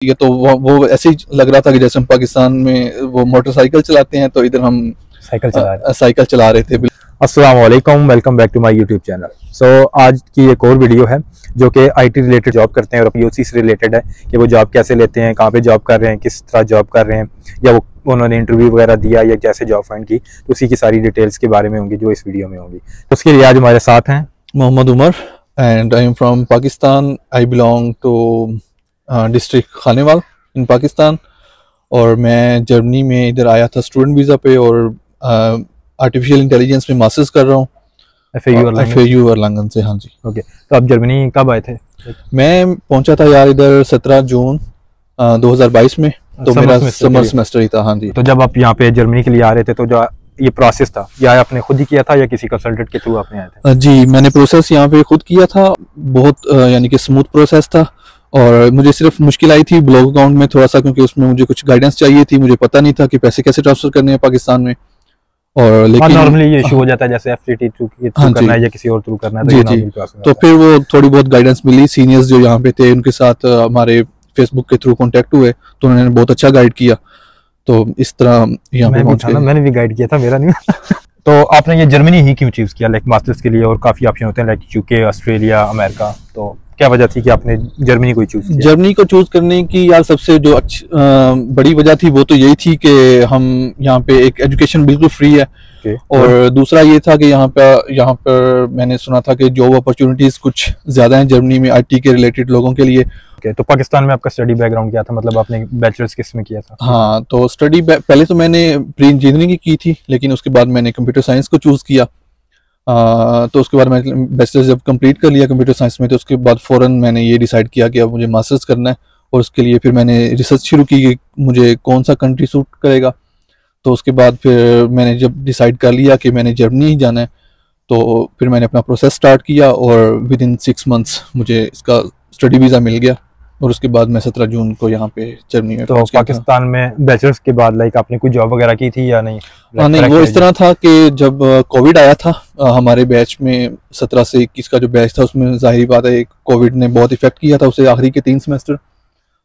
है। तो वो ऐसे ही लग रहा था कि जैसे हम पाकिस्तान में वो मोटरसाइकिल चलाते हैं, तो इधर हम साइकिल चला रहे थे। अस्सलाम वालेकुम, welcome back to my YouTube channel. So आज की एक और वीडियो है जो कि आईटी रिलेटेड जॉब करते हैं और पीओसी से रिलेटेड है कि वो जॉब कैसे लेते हैं, कहाँ पे जॉब कर रहे हैं, किस तरह जॉब कर रहे हैं, या वो उन्होंने इंटरव्यू वगैरह दिया या कैसे जॉब फाइंड की, तो उसी की सारी डिटेल्स के बारे में होंगी जो इस वीडियो में होंगी। तो उसके लिए आज हमारे साथ हैं Mohammad Umar and I am from Pakistan. I belong to district Khanewal in Pakistan, और मैं जर्मनी में इधर आया था स्टूडेंट वीज़ा पे, और आर्टिफिशियल इंटेलिजेंस में मास्टर्स कर रहा हूँ FAU अरलांगन से। हाँ जी। ओके, तो आप जर्मनी कब आए थे? मैं पहुंचा था यार इधर 17 जून 2022 में, तो मेरा समर सेमेस्टर ही था। हाँ जी। तो जब आप यहाँ पे जर्मनी के लिए आ रहे थे तो जो ये प्रोसेस था, या आपने खुद ही किया था या किसी कंसल्टेंट के थ्रू आपने आए थे? जी, मैंने प्रोसेस यहाँ पे खुद किया था। बहुत यानी कि स्मूथ प्रोसेस था, और मुझे सिर्फ मुश्किल आई थी ब्लॉग अकाउंट में थोड़ा सा, क्योंकि उसमें मुझे कुछ गाइडेंस चाहिए थी। मुझे पता नहीं था कि पैसे कैसे ट्रांसफर करने हैं पाकिस्तान में। और लेकिन नॉर्मली ये इशू हो जाता है जैसे FTT थ्रू करना है या किसी और थ्रू करना है, जी जी। तो फिर वो थोड़ी बहुत गाइडेंस मिली, सीनियर्स जो यहाँ पे थे उनके साथ हमारे फेसबुक के थ्रू कांटेक्ट हुए, तो उन्होंने बहुत अच्छा गाइड किया। तो इस तरह यहाँ पे पहुंच गए। मैंने भी गाइड किया था, मेरा नहीं तो आपने ये जर्मनी ही क्यों चूज किया, लाइक मास्टर्स के लिए? और काफी ऑप्शन होते हैं लाइक UK, ऑस्ट्रेलिया, अमेरिका, तो क्या वजह थी कि आपने जर्मनी को चूज किया? जर्मनी को चूज करने की यार सबसे जो बड़ी वजह थी वो तो यही थी कि हम यहाँ पे एक एजुकेशन बिल्कुल फ्री है। और दूसरा ये था कि यहाँ पर मैंने सुना था कि जॉब अपॉर्चुनिटीज कुछ ज्यादा हैं जर्मनी में IT के रिलेटेड लोगों के लिए। तो पाकिस्तान में आपका स्टडी बैकग्राउंड क्या था, मतलब आपने बैचलर्स किस में किया था? हाँ, तो स्टडी पहले तो मैंने प्री इंजीनियरिंग की थी, लेकिन उसके बाद मैंने कंप्यूटर साइंस को चूज किया। तो उसके बाद मैंने बैचलर्स जब कंप्लीट कर लिया कंप्यूटर साइंस में, तो उसके बाद फ़ौरन मैंने ये डिसाइड किया कि अब मुझे मास्टर्स करना है। और उसके लिए फिर मैंने रिसर्च शुरू की कि मुझे कौन सा कंट्री सूट करेगा। तो उसके बाद फिर मैंने जब डिसाइड कर लिया कि मैंने जर्मनी ही जाना है, तो फिर मैंने अपना प्रोसेस स्टार्ट किया, और विद इन 6 मंथ्स मुझे इसका स्टडी वीज़ा मिल गया। और उसके बाद मैं 17 जून को यहाँ पे जर्मनी में। तो पाकिस्तान में बैचलर्स के बाद लाइक आपने कोई जॉब वगैरह की थी या नहीं? नहीं, वो इस तरह था कि जब कोविड आया था हमारे बैच में 17 से 21 का जो बैच था, उसमें जाहिर बात है कोविड ने बहुत इफेक्ट किया था उसे, आखिरी के 3 सेमेस्टर।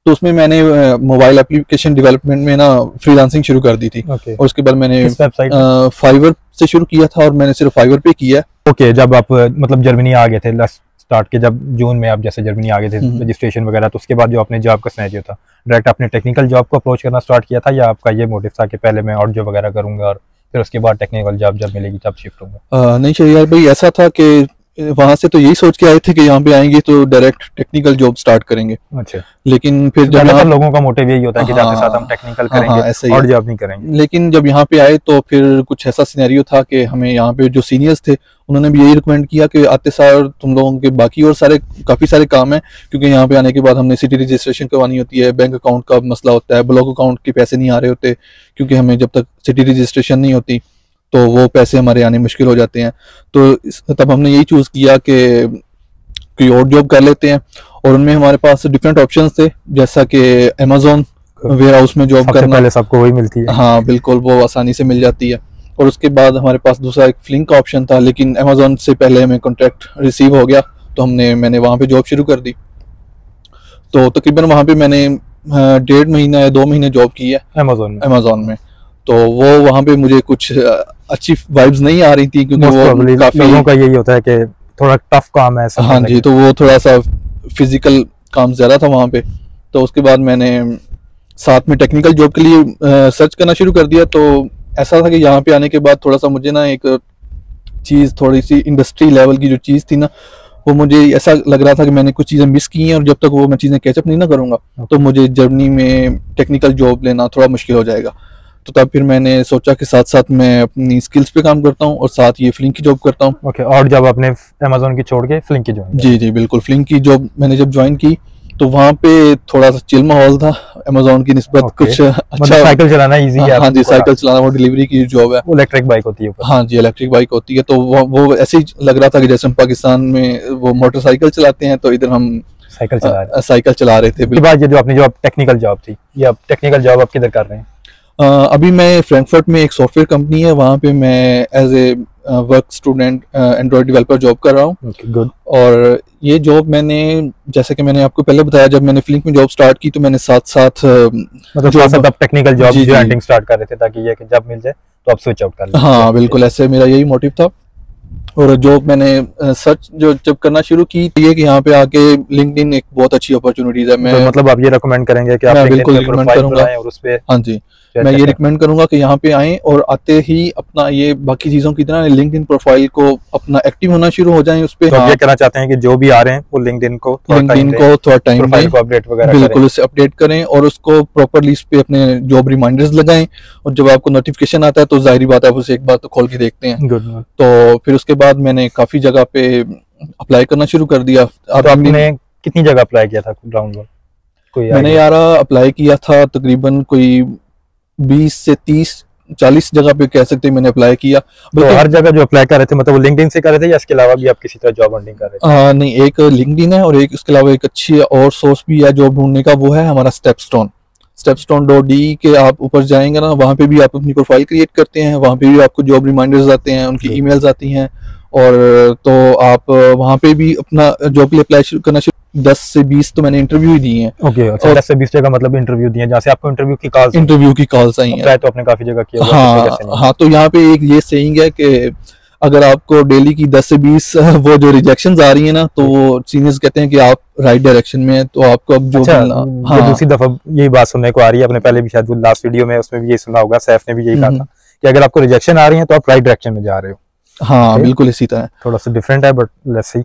तो उसमें मैंने मोबाइल एप्लीकेशन डेवलपमेंट में ना फ्रीलांसिंग शुरू कर दी थी। और उसके बाद मैंने फाइवर से शुरू किया था, और मैंने सिर्फ फाइवर पे किया। ओके, जब आप मतलब जर्मनी आ गए थे स्टार्ट के, जब जून में आप जैसे जर्मनी आ गए थे रजिस्ट्रेशन वगैरह, तो उसके बाद जो आपने जॉब का सिनेरियो था, डायरेक्ट आपने टेक्निकल जॉब को अप्रोच करना स्टार्ट किया था, या आपका ये मोटिव था कि पहले मैं और जॉब वगैरह करूंगा और फिर उसके बाद टेक्निकल जॉब जब मिलेगी तब शिफ्ट होगा? नहीं चाहिए यार भाई, ऐसा था कि वहां से तो यही सोच के आए थे कि यहाँ पे आएंगे तो डायरेक्ट टेक्निकल जॉब स्टार्ट करेंगे। अच्छा। लेकिन फिर जब लोगों का मोटिव यही होता है कि जाते साथ हम टेक्निकल करेंगे और जॉब नहीं करेंगे। लेकिन जब यहाँ पे आए तो फिर कुछ ऐसा सिनेरियो था कि हमें यहाँ पे जो सीनियर्स थे उन्होंने भी यही रिकमेंड किया कि आते साल तुम लोगों के बाकी और काफी सारे काम है, क्योंकि यहाँ पे आने के बाद हमने सिटी रजिस्ट्रेशन करवानी होती है, बैंक अकाउंट का मसला होता है, ब्लॉक अकाउंट के पैसे नहीं आ रहे होते, क्योंकि हमें जब तक सिटी रजिस्ट्रेशन नहीं होती तो वो पैसे हमारे आने मुश्किल हो जाते हैं। तो तब हमने यही चूज़ किया कि कोई और जॉब कर लेते हैं, और उनमें हमारे पास डिफरेंट ऑप्शंस थे, जैसा कि अमेज़ॉन वेयर हाउस में जॉब करना। पहले सबको वही मिलती है। हाँ बिल्कुल, वो आसानी से मिल जाती है। और उसके बाद हमारे पास दूसरा एक फ्लिंक का ऑप्शन था, लेकिन अमेज़ॉन से पहले हमें कॉन्ट्रैक्ट रिसीव हो गया, तो मैंने वहाँ पे जॉब शुरू कर दी। तो तकरीबन वहाँ पे मैंने 1.5 महीना या 2 महीने जॉब की है अमेज़ॉन में। तो वो वहाँ पे मुझे कुछ अच्छी वाइब्स नहीं आ रही थी, क्योंकि वो काफी लोगों का यही होता है कि थोड़ा टफ काम है। हाँ जी, तो वो थोड़ा सा फिजिकल काम ज्यादा था वहाँ पे। तो उसके बाद मैंने साथ में टेक्निकल जॉब के लिए सर्च करना शुरू कर दिया। तो ऐसा था कि यहाँ पे आने के बाद थोड़ा सा मुझे ना एक चीज़, थोड़ी सी इंडस्ट्री लेवल की जो चीज़ थी ना, वो मुझे ऐसा लग रहा था कि मैंने कुछ चीज़ें मिस की हैं, और जब तक वो मैं चीज़ें कैचअप नहीं ना करूँगा तो मुझे जर्मनी में टेक्निकल जॉब लेना थोड़ा मुश्किल हो जाएगा। तो तब फिर मैंने सोचा कि साथ साथ मैं अपनी स्किल्स पे काम करता हूँ और साथ ये फ्लिंक की जॉब करता हूँ। ओके, और जब आपने अमेज़ॉन की छोड़ के फ्लिंक की ज्वाइन? जी जी बिल्कुल, फ्लिंक की जॉब मैंने जब ज्वाइन की तो वहाँ पे थोड़ा सा चिल माहौल था अमेज़ॉन की निस्बत। कुछ अच्छा, साइकिल चलाना इजी है? हाँ जी, साइकिल चलाना, वो डिलीवरी की जॉब है, इलेक्ट्रिक बाइक होती है। हाँ जी, इलेक्ट्रिक बाइक होती है। तो वो ऐसे ही लग रहा था कि जैसे हम पाकिस्तान में वो मोटरसाइकिल चलाते हैं, तो इधर हम साइकिल चला रहे थे। बाद ये जो अपनी जो टेक्निकल जॉब थी, ये अब टेक्निकल जॉब आप किधर कर रहे हैं? अभी मैं फ्रैंकफर्ट में एक सॉफ्टवेयर कंपनी है, वहाँ पे मैं as a work student android developer job कर रहा हूँ। Okay, good. और ये जॉब मैंने, जैसे कि मैंने आपको पहले बताया, जब मैंने फ्लिंक में जॉब स्टार्ट की तो मैंने साथ साथ मतलब टेक्निकल जॉब जी, जो जी। हंटिंग स्टार्ट कर रहे थे ताकि ये कि जब मिल जाए तो आप स्विच आउट कर लें। हाँ बिल्कुल, ऐसे मेरा यही मोटिव था। और जॉब मैंने सर्च जो जब करना शुरू की तो ये कि यहाँ पे आके लिंक्डइन एक बहुत अच्छी अपॉर्चुनिटीज है। तो मैं मतलब आप ये रेकमेंड करेंगे कि आप मैं लिंक्डइन बिल्कुल पे रिकमेंड प्रोफाइल करूंगा। बनाएं और उस पे हाँ जी, मैं ये रिकमेंड करूंगा कि यहाँ पे आएं और आते ही अपना ये बाकी चीज़ों की तरह लिंक्डइन प्रोफाइल को अपना एक्टिव होना शुरू हो जाएं उस पे। तो आप हाँ, ये कहना चाहते हैं कि जो भी आ रहे हैं वो लिंक्डइन को थोड़ा टाइम दें, थोड़ा टाइम प्रोफाइल दें, को अपडेट वगैरह बिल्कुल करें। उसे अपडेट करें और उसको प्रॉपरली इस पे अपने जॉब रिमाइंडर्स लगाएं। और जब आपको नोटिफिकेशन आता है तो जाहिर बात है आप उसे एक बार तो खोल के देखते हैं। गुड। तो फिर उसके बाद मैंने काफ़ी जगह पे अप्लाई करना शुरू कर दिया। तो आपने कितनी जगह अप्लाई किया था ग्राउंड वर्क, कोई मैंने idea? यार अप्लाई किया था तकरीबन कोई 20 से 30-40 जगह पे कह सकते हैं मैंने अप्लाई किया। तो हर जगह जो अप्लाई कर रहे थे मतलब वो लिंक्डइन से कर रहे थे या इसके अलावा भी आप किसी तरह जॉब हंटिंग कर रहे थे? नहीं, एक लिंक्डइन है और एक इसके अलावा एक अच्छी और सोर्स भी है जॉब ढूंढने का, वो है हमारा stepstone.de के आप ऊपर जाएंगे ना, वहाँ पे भी आप अपनी प्रोफाइल क्रिएट करते हैं, वहाँ पे भी आपको जॉब रिमाइंडर्स आते हैं, उनकी ईमेल्स आती हैं। और तो आप वहाँ पे भी अपना जॉब के लिए अप्लाई करना शुरू। 10 से 20 तो मैंने इंटरव्यू ही दिए हैं। ओके, अच्छा, 10 से 20 जगह मतलब इंटरव्यू दिए जहाँ से आपको इंटरव्यू की कॉल्स आई हैं। ट्राई तो आपने काफी जगह किया होगा, हाँ किस वजह से नहीं? हाँ, तो यहाँ पे एक ये सेइंग है कि अगर आपको डेली की 10 से 20 वो जो रिजेक्शंस आ रही है ना, तो वो सीनियर्स कहते हैं कि आप राइट डायरेक्शन में हैं, तो आपको अब जो अच्छा, मिलना। ये दूसरी दफा यही बात सुनने को आ रही है। अपने पहले भी शायद लास्ट वीडियो में उसमें भी यही सुना होगा, सैफ ने भी यही कहा था कि अगर आपको रिजेक्शन आ रही है तो आप राइट डायरेक्शन में जा रहे हो। हाँ बिल्कुल इसी तरह। थोड़ा सा डिफरेंट है बट लेट्स सी।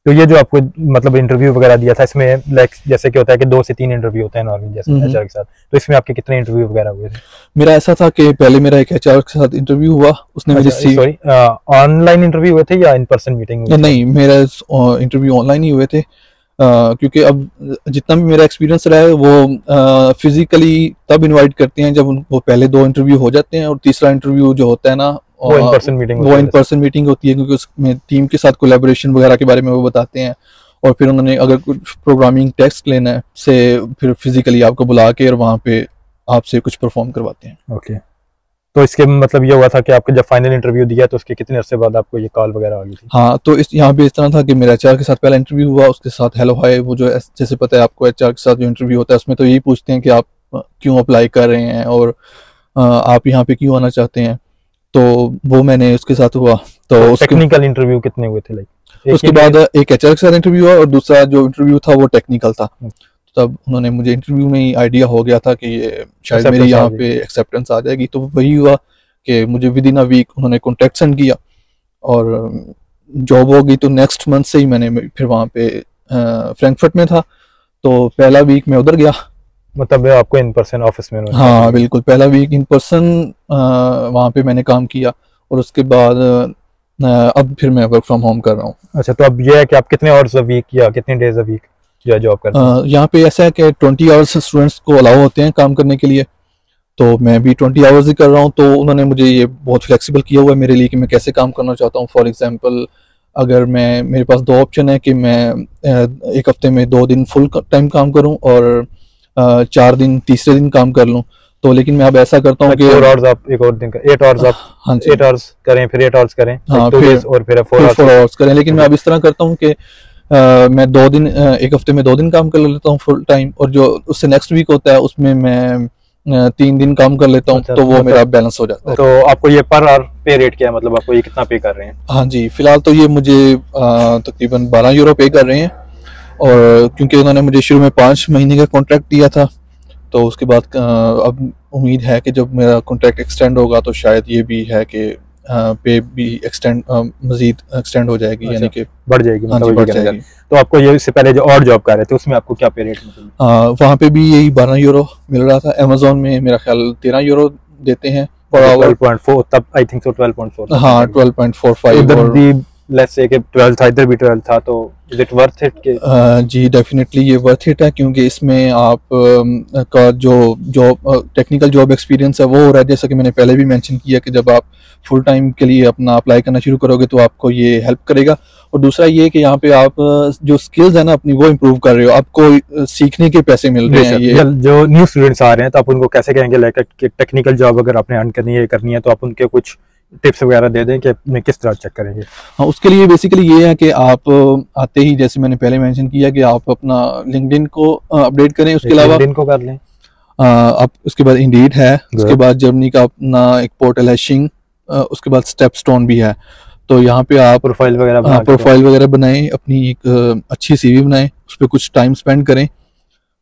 तो ये जो आपको मतलब इंटरव्यू वगैरह दिया था इसमें लाइक जैसे कि होता है कि 2 से 3 इंटरव्यू होते हैं नॉर्मली जैसे एचआर के साथ, तो इसमें आपके कितने इंटरव्यू वगैरह हुए थे? मेरा ऐसा था कि पहले मेरा एक एचआर के साथ इंटरव्यू हुआ, उसने मुझे सॉरी, ऑनलाइन इंटरव्यू हुए थे या इन पर्सन मीटिंग? नहीं, मेरा इंटरव्यू ऑनलाइन ही हुए थे। क्योंकि अब जितना भी मेरा एक्सपीरियंस रहा है वो फिजिकली तब इनवाइट करते हैं जब वो पहले 2 इंटरव्यू हो जाते हैं और तीसरा इंटरव्यू जो होता है ना वो इन पर्सन मीटिंग होती है, क्योंकि उसमें टीम के साथ कोलैबोरेशन वगैरह के बारे में वो बताते हैं। और फिर उन्होंने अगर कुछ प्रोग्रामिंग टेस्ट लेना है से फिर फिजिकली आपको बुला के और वहाँ पे आपसे कुछ परफॉर्म करवाते हैं। ओके, तो इसके मतलब ये हुआ था कि आपको जब फाइनल इंटरव्यू दिया तो उसके कितने अरसे बाद आपको ये कॉल वगैरह आ गई थी? हाँ, तो इस यहाँ पे इस तरह था कि मेरा एचआर के साथ पहला इंटरव्यू हुआ, उसके साथ हेलो हाय, वो जो जैसे पता है आपको एचआर के साथ जो इंटरव्यू होता है उसमें तो यही पूछते हैं कि आप क्यों अप्लाई कर रहे हैं और आप यहाँ पे क्यों आना चाहते हैं। तो वो मैंने उसके साथ हुआ। तो टेक्निकल इंटरव्यू कितने हुए थे लाइक? उसके बाद एक एचआर के साथ इंटरव्यू हुआ और दूसरा जो इंटरव्यू था वो टेक्निकल था। तब उन्होंने मुझे इंटरव्यू में ही आइडिया हो गया था कि ये शायद मेरी यहाँ पे एक्सेप्टेंस आ जाएगी। तो वही हुआ कि मुझे विद इन अ वीक उन्होंने कॉन्टैक्ट सेंड किया और जॉब हो गई। तो नेक्स्ट मंथ से ही मैंने फिर वहाँ पे फ्रैंकफर्ट में था, तो पहला वीक मैं उधर गया। मतलब आपको इन पर्सन ऑफिस में? हाँ बिल्कुल, पहला वीक इन पर्सन वहाँ पे मैंने काम किया और उसके बाद अब फिर मैं वर्क फ्रॉम होम कर रहा हूँ। अच्छा, तो अब ये है कि आप कितने आवर्स अ वीक या कितने डेज अ वीक जो जॉब करते हैं? यहाँ पे ऐसा है कि 20 आवर्स स्टूडेंट्स को अलाउ होते हैं काम करने के लिए, तो मैं भी 20 आवर्स ही कर रहा हूँ। तो उन्होंने मुझे ये बहुत फ्लेक्सिबल किया हुआ है मेरे लिए कि मैं कैसे काम करना चाहता हूँ। फॉर एग्जांपल, अगर मेरे पास 2 ऑप्शन है कि मैं एक हफ्ते में 2 दिन फुल टाइम काम करूँ और 4 दिन तीसरे दिन काम कर लूँ। तो लेकिन मैं अब ऐसा करता हूँ कि 4 आवर्स आप एक और दिन का 8 आवर्स आप 8 आवर्स करें, फिर 8 आवर्स करें, हाँ, 2 डेज और फिर 4 आवर्स करें। लेकिन मैं अब इस तरह करता हूँ कि मैं 2 दिन एक हफ्ते में 2 दिन काम कर लेता हूँ फुल टाइम, और जो उससे नेक्स्ट वीक होता है उसमें मैं 3 दिन काम कर लेता हूँ। तो वो मेरा बैलेंस हो जाता है। तो आपको ये पर आवर पे रेट क्या है, मतलब आपको ये कितना पे कर रहे हैं? हाँ जी, फिलहाल तो ये मुझे तकरीबन 12 यूरो पे कर रहे हैं। और क्योंकि उन्होंने मुझे शुरू में 5 महीने का कॉन्ट्रैक्ट दिया था, तो उसके बाद अब उम्मीद है कि जब मेरा कॉन्ट्रैक्ट एक्सटेंड होगा तो शायद ये भी है कि पे भी मजीद एक्सटेंड हो जाएगी। यानी कि बढ़ जाएगी। हाँ जी, बढ़ जाएगी। तो आपको ये इससे पहले जो और जॉब कर रहे थे उसमें आपको क्या पे रेट मिला? वहाँ पे भी यही 12 यूरो मिल रहा था। अमेजोन में मेरा ख्याल 13 यूरो देते हैं पर आवर। 12.4 तब आई थिंक सो 12.4। हाँ 12.45। उधर भी लेट्स से कि 12 था, इधर भी 12 था, तो इज इट वर्थ इट के? जी डेफिनेटली ये वर्थ इट है, क्योंकि इसमें आप का जो टेक्निकल जॉब एक्सपीरियंस है वो हो रहा है। जैसा कि मैंने पहले भी मेंशन किया कि जब आप फुल टाइम के लिए अपना अप्लाई करना शुरू करोगे तो आपको ये हेल्प करेगा। और दूसरा ये कि यहाँ पे आप जो स्किल्स है ना अपनी वो इम्प्रूव कर रहे हो, आपको सीखने के पैसे मिल रहे हैं। ये जो न्यू स्टूडेंट्स आ रहे हैं तो आप उनको कैसे कहेंगे लाइक टेक्निकल जॉब अगर आपने अर्न करनी है तो आप उनके कुछ टिप्स वगैरह दे दें कि मैं किस तरह चेक करेंगे। हाँ, उसके लिए बेसिकली ये है कि आप आते ही, जैसे मैंने पहले मेंशन किया, कि आप अपना लिंक्डइन को अपडेट करें। उसके अलावा लिंक्डइन को कर लें, आप उसके बाद इंडीड है, उसके बाद जर्मनी का अपना एक पोर्टल है शिंग, उसके बाद स्टेपस्टोन भी है। तो यहाँ पे आप प्रोफाइल वगैरह बनाएं, अपनी एक अच्छी सीवी बनाएं, उस पर कुछ टाइम स्पेंड करें,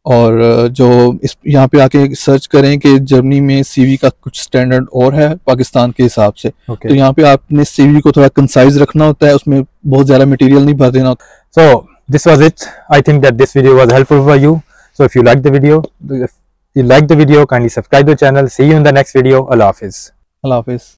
और जो इस यहाँ पे आके सर्च करें कि जर्मनी में सीवी का कुछ स्टैंडर्ड और है पाकिस्तान के हिसाब से। तो यहाँ पे आपने सीवी को थोड़ा कंसाइज रखना होता है, उसमें बहुत ज़्यादा मटेरियल नहीं भर देना। So this was it. I think that this video was helpful for you. So if you like the video, kindly subscribe the channel. See you in the next video. Allah Hafiz. अल्लाह हाफिज़।